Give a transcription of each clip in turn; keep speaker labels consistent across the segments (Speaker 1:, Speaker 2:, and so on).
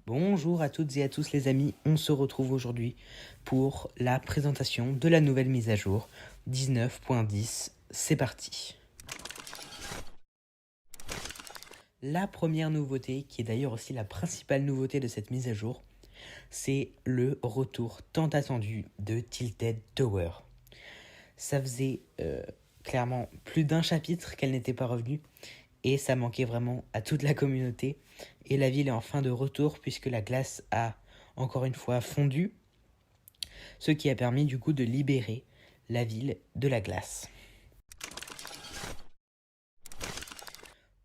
Speaker 1: Bonjour à toutes et à tous les amis, on se retrouve aujourd'hui pour la présentation de la nouvelle mise à jour 19.10, c'est parti. La première nouveauté, qui est d'ailleurs aussi la principale nouveauté de cette mise à jour, c'est le retour tant attendu de Tilted Tower. Ça faisait clairement plus d'un chapitre qu'elle n'était pas revenue, et ça manquait vraiment à toute la communauté. Et la ville est enfin de retour puisque la glace a encore une fois fondu, ce qui a permis du coup de libérer la ville de la glace.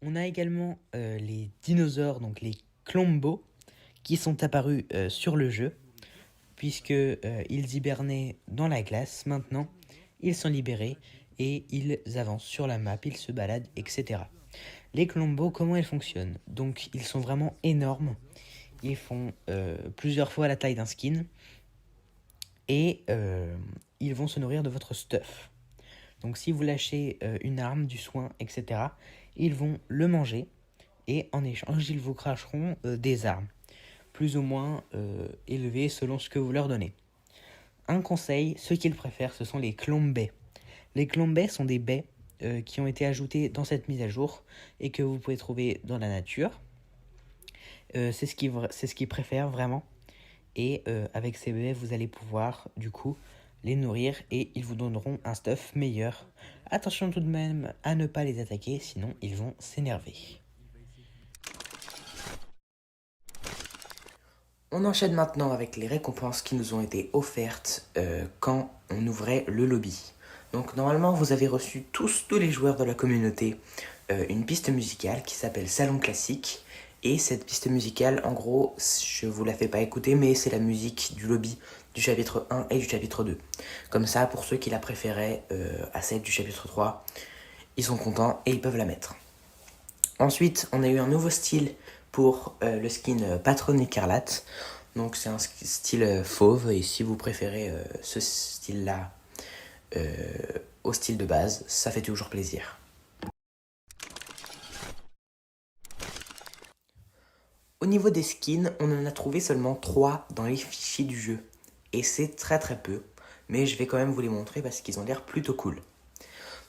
Speaker 1: On a également les dinosaures, donc les Klombo, qui sont apparus sur le jeu, puisque ils hibernaient dans la glace. Maintenant, ils sont libérés et ils avancent sur la map, ils se baladent, etc. Les Klombo, comment ils fonctionnent? Donc, ils sont vraiment énormes. Ils font plusieurs fois la taille d'un skin. Et ils vont se nourrir de votre stuff. Donc si vous lâchez une arme, du soin, etc., ils vont le manger. Et en échange, ils vous cracheront des armes. Plus ou moins élevées selon ce que vous leur donnez. Un conseil, ceux qu'ils préfèrent, ce sont les clombés. Les clombés sont des baies qui ont été ajoutées dans cette mise à jour et que vous pouvez trouver dans la nature. C'est ce qu'ils préfèrent vraiment. Et avec ces baies, vous allez pouvoir du coup les nourrir et ils vous donneront un stuff meilleur. Attention tout de même à ne pas les attaquer, sinon ils vont s'énerver. On enchaîne maintenant avec les récompenses qui nous ont été offertes quand on ouvrait le lobby. Donc normalement vous avez reçu tous les joueurs de la communauté une piste musicale qui s'appelle Salon Classique. Et cette piste musicale, en gros, je vous la fais pas écouter, mais c'est la musique du lobby du chapitre 1 et du chapitre 2. Comme ça, pour ceux qui la préféraient à celle du chapitre 3, ils sont contents et ils peuvent la mettre. Ensuite, on a eu un nouveau style pour le skin Patronne Écarlate. Donc c'est un style fauve, et si vous préférez ce style-là au style de base, ça fait toujours plaisir. Au niveau des skins, on en a trouvé seulement 3 dans les fichiers du jeu. Et c'est très peu, mais je vais quand même vous les montrer parce qu'ils ont l'air plutôt cool.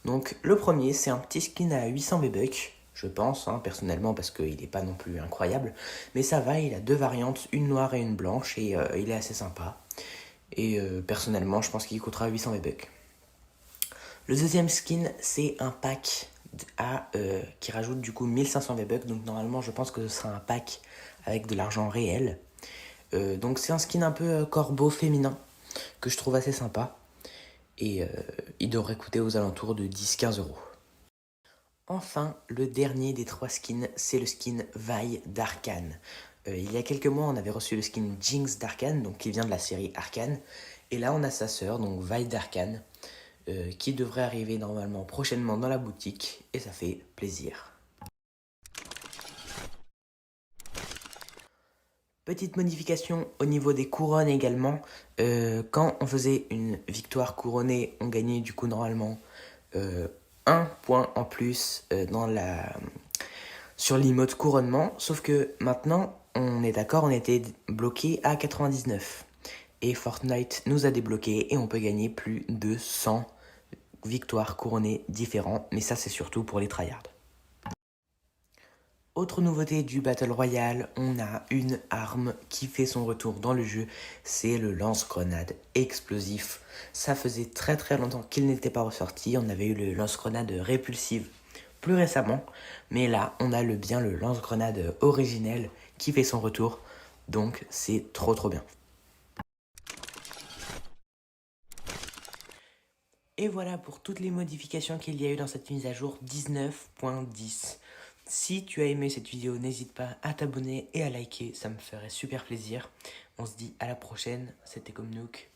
Speaker 1: Donc le premier, c'est un petit skin à 800 V-Bucks, je pense, personnellement, parce qu'il n'est pas non plus incroyable. Mais ça va, il a 2 variantes, une noire et une blanche, et il est assez sympa. Et personnellement, je pense qu'il coûtera 800 V-Bucks. Le deuxième skin, c'est un pack qui rajoute du coup 1500 V-Bucks. Donc normalement, je pense que ce sera un pack avec de l'argent réel. Donc c'est un skin un peu corbeau féminin que je trouve assez sympa. Et il devrait coûter aux alentours de 10-15 euros. Enfin, le dernier des 3 skins, c'est le skin Vi d'Arcane. Il y a quelques mois, on avait reçu le skin Jinx d'Arcane, donc qui vient de la série Arcane. Et là, on a sa sœur, donc Vi d'Arcane, qui devrait arriver normalement prochainement dans la boutique. Et ça fait plaisir. Petite modification au niveau des couronnes également. Quand on faisait une victoire couronnée, on gagnait du coup normalement 1 point en plus sur l'emote couronnement. Sauf que maintenant, on est d'accord, on était bloqué à 99. Et Fortnite nous a débloqué et on peut gagner plus de 100 victoires couronnées différentes. Mais ça, c'est surtout pour les tryhards. Autre nouveauté du Battle Royale, on a une arme qui fait son retour dans le jeu, c'est le lance-grenade explosif. Ça faisait très longtemps qu'il n'était pas ressorti, on avait eu le lance-grenade répulsive plus récemment, mais là on a le lance-grenade originel qui fait son retour, donc c'est trop bien. Et voilà pour toutes les modifications qu'il y a eu dans cette mise à jour 19.10. Si tu as aimé cette vidéo, n'hésite pas à t'abonner et à liker, ça me ferait super plaisir. On se dit à la prochaine, c'était Comnook.